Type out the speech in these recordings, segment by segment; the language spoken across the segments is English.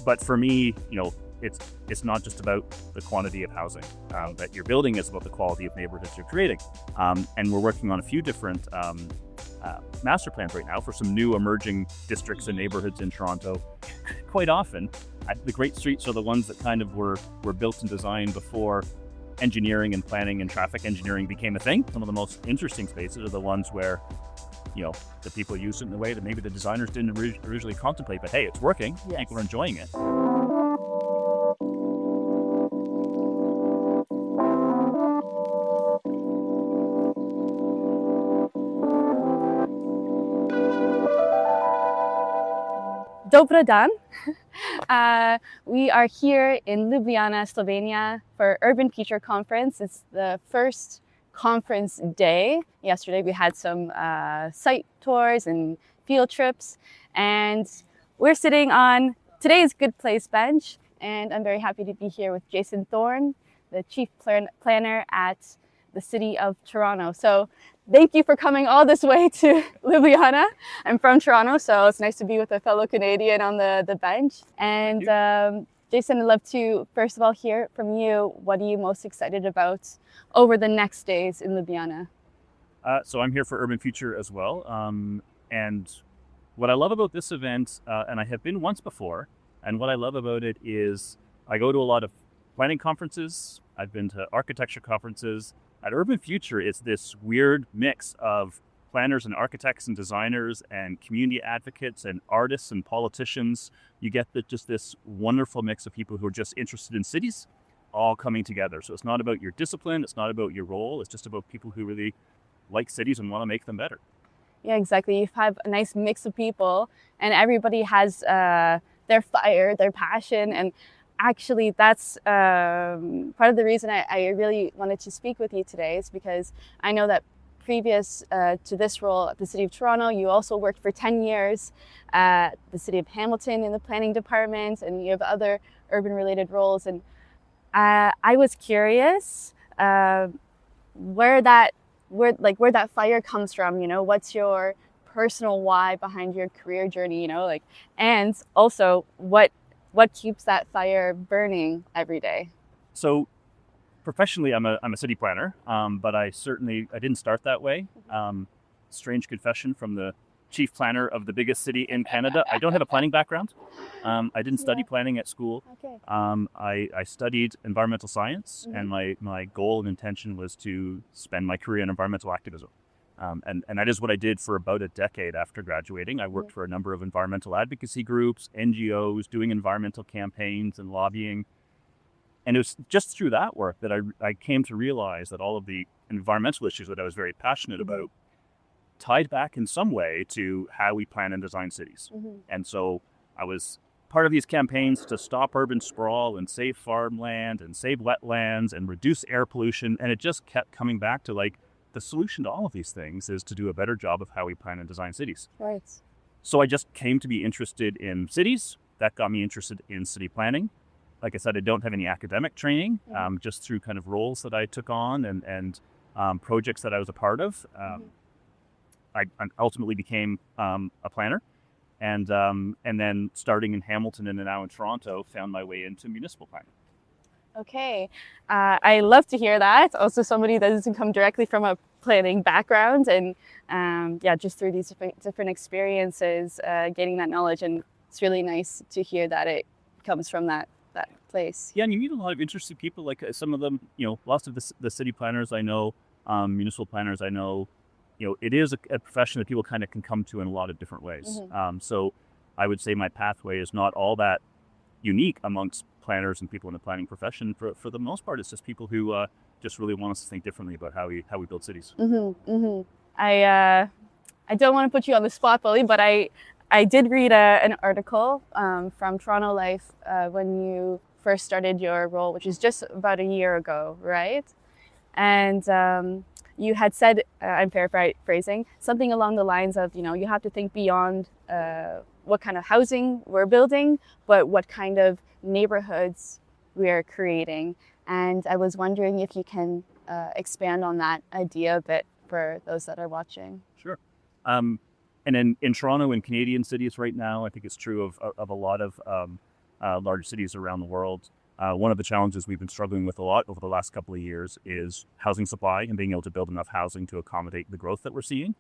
But for me, it's not just about the quantity of housing that you're building, it's about the quality of neighborhoods you're creating. And we're working on a few different master plans right now for some new emerging districts and neighborhoods in Toronto. Quite often, the great streets are the ones that kind of were built and designed before engineering and planning and traffic engineering became a thing. Some of the most interesting spaces are the ones where the people use it in a way that maybe the designers didn't originally contemplate, but hey, it's working. Yes. People are enjoying it. Dobar dan. We are here in Ljubljana, Slovenia for Urban Future Conference. It's the first conference day. Yesterday we had some site tours and field trips, and we're sitting on today's Good Place bench, and I'm very happy to be here with Jason Thorne, the Chief Planner at the City of Toronto. So thank you for coming all this way to Ljubljana. I'm from Toronto, so it's nice to be with a fellow Canadian on the bench. And Jason, I'd love to, first of all, hear from you. What are you most excited about over the next days in Ljubljana? So I'm here for Urban Future as well. And what I love about this event, and I have been once before, and what I love about it is I go to a lot of planning conferences. I've been to architecture conferences. At Urban Future, it's this weird mix of planners and architects and designers and community advocates and artists and politicians. You get just this wonderful mix of people who are just interested in cities all coming together. So it's not about your discipline, it's not about your role, it's just about people who really like cities and want to make them better. Yeah, exactly. You have a nice mix of people and everybody has their fire, their passion, and actually, that's part of the reason I really wanted to speak with you today is because I know that previous to this role at the City of Toronto, you also worked for 10 years at the City of Hamilton in the planning department, and you have other urban-related roles. And I was curious where that fire comes from. What's your personal why behind your career journey? And also what keeps that fire burning every day? So professionally, I'm a city planner, but I didn't start that way. Strange confession from the chief planner of the biggest city in Canada. I don't have a planning background. I didn't study planning at school. Okay. I studied environmental science, and my goal and intention was to spend my career in environmental activism. And that is what I did for about a decade after graduating. I worked for a number of environmental advocacy groups, NGOs, doing environmental campaigns and lobbying. And it was just through that work that I came to realize that all of the environmental issues that I was very passionate about tied back in some way to how we plan and design cities. And so I was part of these campaigns to stop urban sprawl and save farmland and save wetlands and reduce air pollution. And it just kept coming back to the solution to all of these things is to do a better job of how we plan and design cities. Right. So I just came to be interested in cities. That got me interested in city planning. Like I said, I don't have any academic training, just through kind of roles that I took on and projects that I was a part of. I ultimately became a planner, and then starting in Hamilton and now in Toronto, found my way into municipal planning. Okay, I love to hear that. Also somebody that doesn't come directly from a planning background, and just through these different experiences, gaining that knowledge, and it's really nice to hear that it comes from that place. Yeah, and you meet a lot of interesting people, like some of them, lots of the city planners I know, municipal planners I know, it is a profession that people kind of can come to in a lot of different ways. So I would say my pathway is not all that unique amongst planners and people in the planning profession. For the most part, it's just people who just really want us to think differently about how we build cities. I don't want to put you on the spot, Billy, but I did read an article from Toronto Life when you first started your role, which is just about a year ago, right? And you had said, I'm paraphrasing, something along the lines of, you have to think beyond what kind of housing we're building, but what kind of neighborhoods we're creating. And I was wondering if you can expand on that idea a bit for those that are watching. Sure. And in Toronto and Canadian cities right now, I think it's true of a lot of large cities around the world, one of the challenges we've been struggling with a lot over the last couple of years is housing supply and being able to build enough housing to accommodate the growth that we're seeing.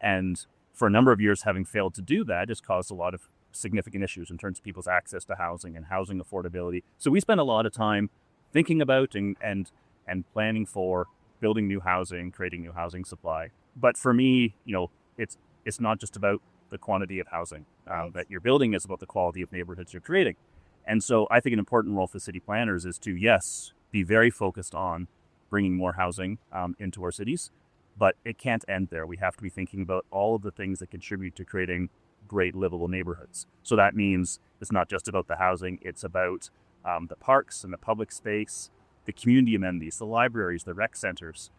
And for a number of years, having failed to do that has caused a lot of significant issues in terms of people's access to housing and housing affordability. So we spend a lot of time thinking about and planning for building new housing, creating new housing supply. But for me, it's not just about the quantity of housing that you're building, it's about the quality of neighborhoods you're creating. And so I think an important role for city planners is to, yes, be very focused on bringing more housing into our cities, but it can't end there. We have to be thinking about all of the things that contribute to creating great livable neighborhoods. So that means it's not just about the housing, it's about the parks and the public space, the community amenities, the libraries, the rec centers.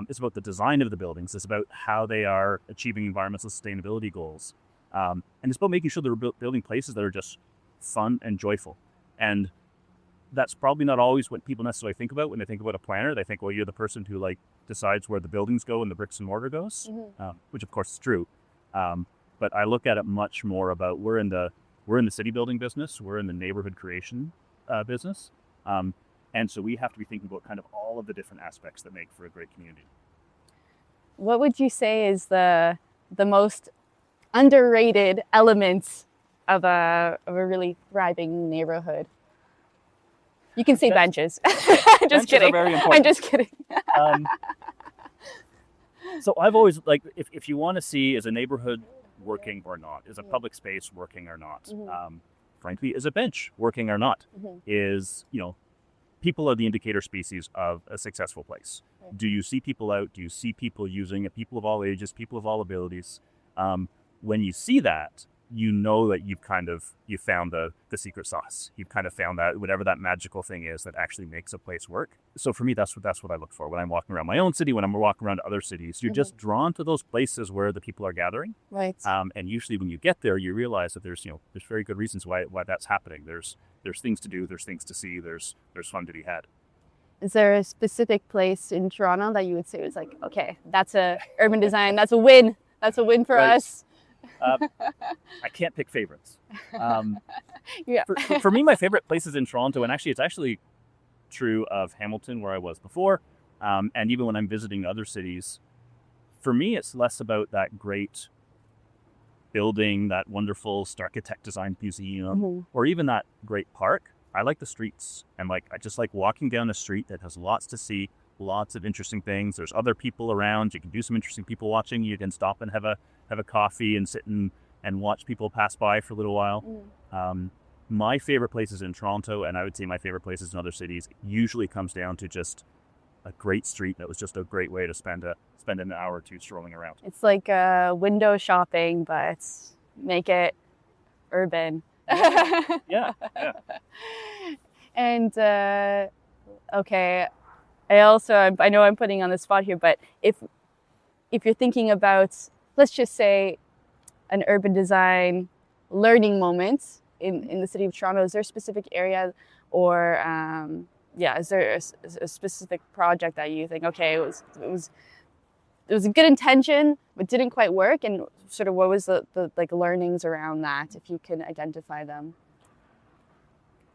It's about the design of the buildings. It's about how they are achieving environmental sustainability goals. And it's about making sure that we're building places that are just fun and joyful. And that's probably not always what people necessarily think about when they think about a planner. They think, well, you're the person who decides where the buildings go and the bricks and mortar goes, which of course is true. But I look at it much more about we're in the city building business, we're in the neighborhood creation business. And so we have to be thinking about kind of all of the different aspects that make for a great community. What would you say is the most underrated elements of a really thriving neighborhood? You can say benches. Just kidding. Are very important. I'm just kidding. So I've always if you want to see is a neighborhood working or not, is a public space working or not, frankly, is a bench working or not, is people are the indicator species of a successful place. Right. Do you see people out? Do you see people using it? People of all ages, people of all abilities. When you see that, you know that you've found the secret sauce. You've kind of found that whatever that magical thing is that actually makes a place work. So for me, that's what I look for when I'm walking around my own city, when I'm walking around other cities. You're just drawn to those places where the people are gathering. Right. And usually when you get there, you realize that there's very good reasons why that's happening. There's things to do, there's things to see, there's fun to be had. Is there a specific place in Toronto that you would say was like, okay, that's a urban design, that's a win. That's a win for us. I can't pick favorites. Yeah. For me, my favorite place is in Toronto, and it's actually true of Hamilton, where I was before, and even when I'm visiting other cities. For me, it's less about that great building, that wonderful architect designed museum, or even that great park. I like the streets, and I just like walking down a street that has lots to see, lots of interesting things. There's other people around. You can do some interesting people watching. You can stop and have a coffee and sit and watch people pass by for a little while. My favorite places in Toronto, and I would say my favorite places in other cities, usually comes down to just a great street that was just a great way to spend an hour or two strolling around. It's like window shopping, but make it urban. Yeah. And okay, I know I'm putting on the spot here, but if you're thinking about, let's just say, an urban design learning moment in the city of Toronto, is there a specific area or is there a specific project that you think, okay, it was a good intention but didn't quite work, and sort of what was the learnings around that, if you can identify them?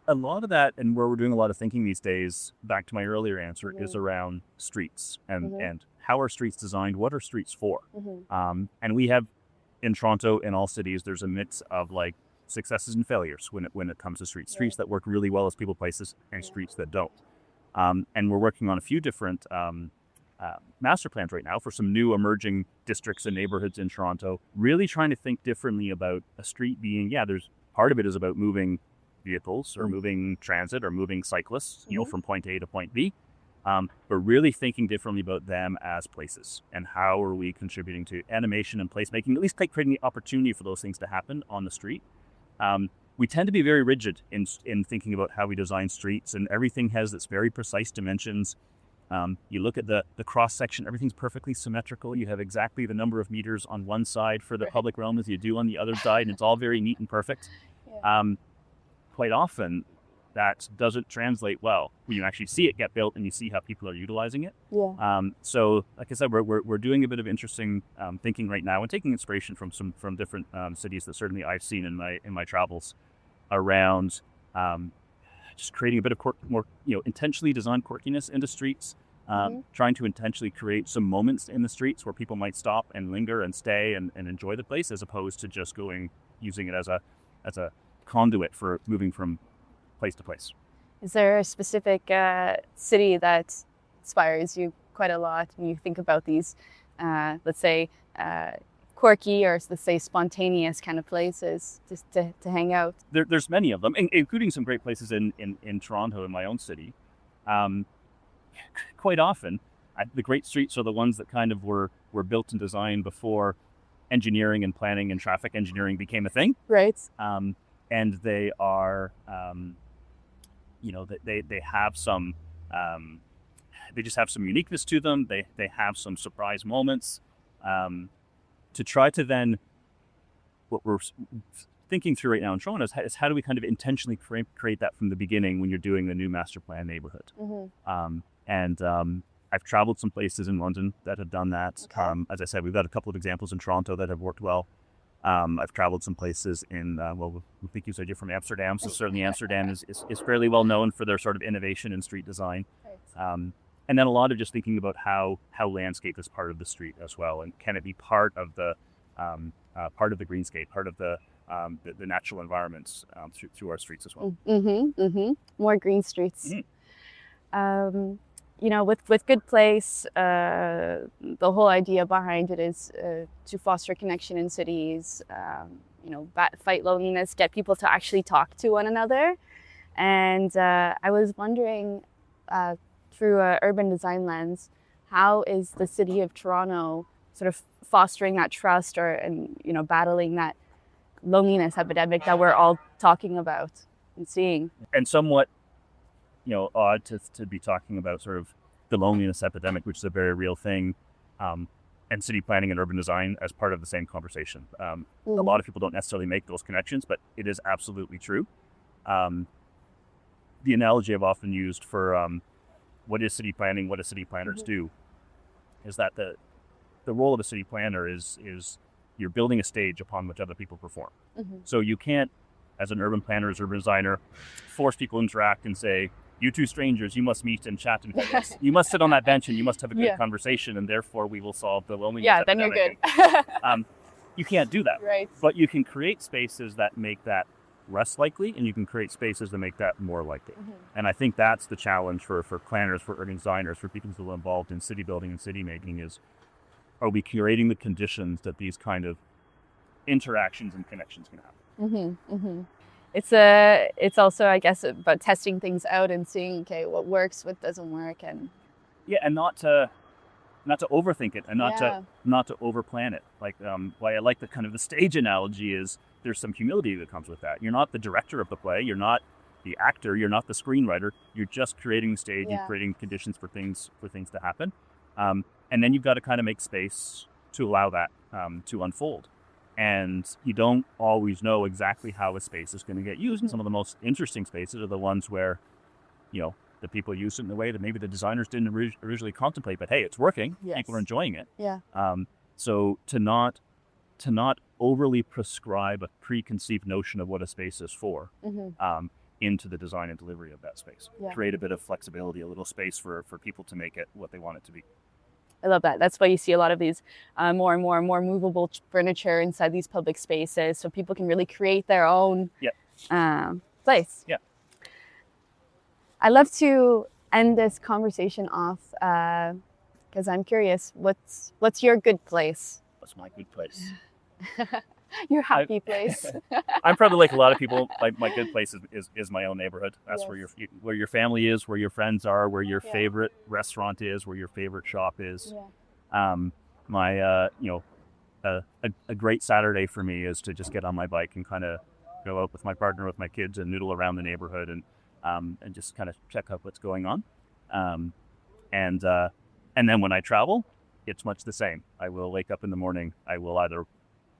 A lot of that, and where we're doing a lot of thinking these days, back to my earlier answer, is around streets and how are streets designed, what are streets for? And we have in Toronto, in all cities, there's a mix of successes and failures when it comes to streets. Streets that work really well as people places, and streets that don't. And we're working on a few different master plans right now for some new emerging districts and neighborhoods in Toronto, really trying to think differently about a street being, there's part of it is about moving vehicles or moving transit or moving cyclists, from point A to point B. But really thinking differently about them as places and how are we contributing to animation and placemaking, at least creating the opportunity for those things to happen on the street. We tend to be very rigid in thinking about how we design streets, and everything has its very precise dimensions. You look at the cross section, everything's perfectly symmetrical. You have exactly the number of meters on one side for the public realm as you do on the other side, and it's all very neat and perfect. Quite often, that doesn't translate well when you actually see it get built and you see how people are utilizing it. So, like I said, we're doing a bit of interesting thinking right now and taking inspiration from different cities that certainly I've seen in my travels. around just creating a bit of more intentionally designed quirkiness into streets, trying to intentionally create some moments in the streets where people might stop and linger and stay and enjoy the place, as opposed to just using it as a conduit for moving from place to place. Is there a specific city that inspires you quite a lot when you think about these, let's say, quirky or let's say spontaneous kind of places just to hang out? There's many of them, including some great places in Toronto, in my own city. Quite often, the great streets are the ones that kind of were built and designed before engineering and planning and traffic engineering became a thing. Right. And they are, they have some, they just have some uniqueness to them. They have some surprise moments. To try to then, what we're thinking through right now in Toronto is how do we kind of intentionally create that from the beginning when you're doing the new master plan neighborhood. I've traveled some places in London that have done that. Okay. As I said, we've got a couple of examples in Toronto that have worked well. I've traveled some places in, we think you said you're from Amsterdam, so certainly Amsterdam is fairly well known for their sort of innovation in street design. Right. And then a lot of just thinking about how landscape is part of the street as well, and can it be part of the greenscape, part of the natural environments through our streets as well. More green streets. With Good Place, the whole idea behind it is to foster connection in cities, fight loneliness, get people to actually talk to one another. And I was wondering, through an urban design lens, how is the city of Toronto sort of fostering that trust and battling that loneliness epidemic that we're all talking about and seeing? And somewhat, odd to be talking about sort of the loneliness epidemic, which is a very real thing, and city planning and urban design as part of the same conversation. A lot of people don't necessarily make those connections, but it is absolutely true. The analogy I've often used for what is city planning, what do city planners do, is that the role of a city planner is you're building a stage upon which other people perform. So you can't, as an urban planner, as an urban designer, force people to interact and say, you two strangers, you must meet and chat and focus. You must sit on that bench and you must have a good conversation, and therefore we will solve the loneliness epidemic. Then you're good. You can't do that. Right. But you can create spaces that make that less likely, and you can create spaces that make that more likely. And I think that's the challenge for planners, for urban designers, for people who are involved in city building and city making is, are we creating the conditions that these kind of interactions and connections can happen? It's also, I guess, about testing things out and seeing, okay, what works, what doesn't work, and not to overthink it, and not to overplan it. Like why I like the kind of the stage analogy is there's some humility that comes with that. You're not the director of the play, you're not the actor, you're not the screenwriter. You're just creating the stage, you're creating conditions for things to happen, and then you've got to kind of make space to allow that to unfold. And you don't always know exactly how a space is going to get used. And some of the most interesting spaces are the ones where, the people use it in a way that maybe the designers didn't originally contemplate, but hey, it's working. Yes. People are enjoying it. Yeah. So to not overly prescribe a preconceived notion of what a space is for into the design and delivery of that space. Yeah. Create a bit of flexibility, a little space for people to make it what they want it to be. I love that. That's why you see a lot of these more and more movable furniture inside these public spaces, so people can really create their own place. Yeah. I love to end this conversation off because I'm curious. What's your good place? What's my good place? Your happy place. I'm probably like a lot of people. My good place is my own neighborhood. That's where your family is, where your friends are, where your favorite restaurant is, where your favorite shop is. Yeah. A great Saturday for me is to just get on my bike and kind of go out with my partner, with my kids, and noodle around the neighborhood and just kind of check out what's going on. And then when I travel, it's much the same. I will wake up in the morning. I will either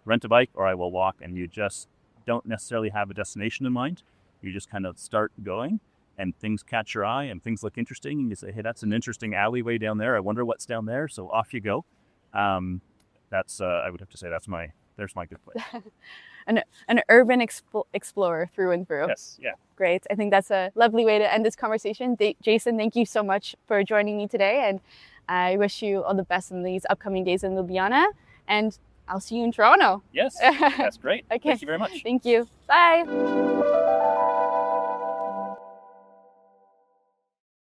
rent a bike or I will walk, and you just don't necessarily have a destination in mind. You just kind of start going, and things catch your eye and things look interesting, and you say, hey, that's an interesting alleyway down there. I wonder what's down there. So off you go. I would have to say there's my good place. an urban explorer through and through. Yes, yeah. Great. I think that's a lovely way to end this conversation. Jason, thank you so much for joining me today, and I wish you all the best in these upcoming days in Ljubljana, and I'll see you in Toronto. Yes, that's great. Okay. Thank you very much. Thank you. Bye.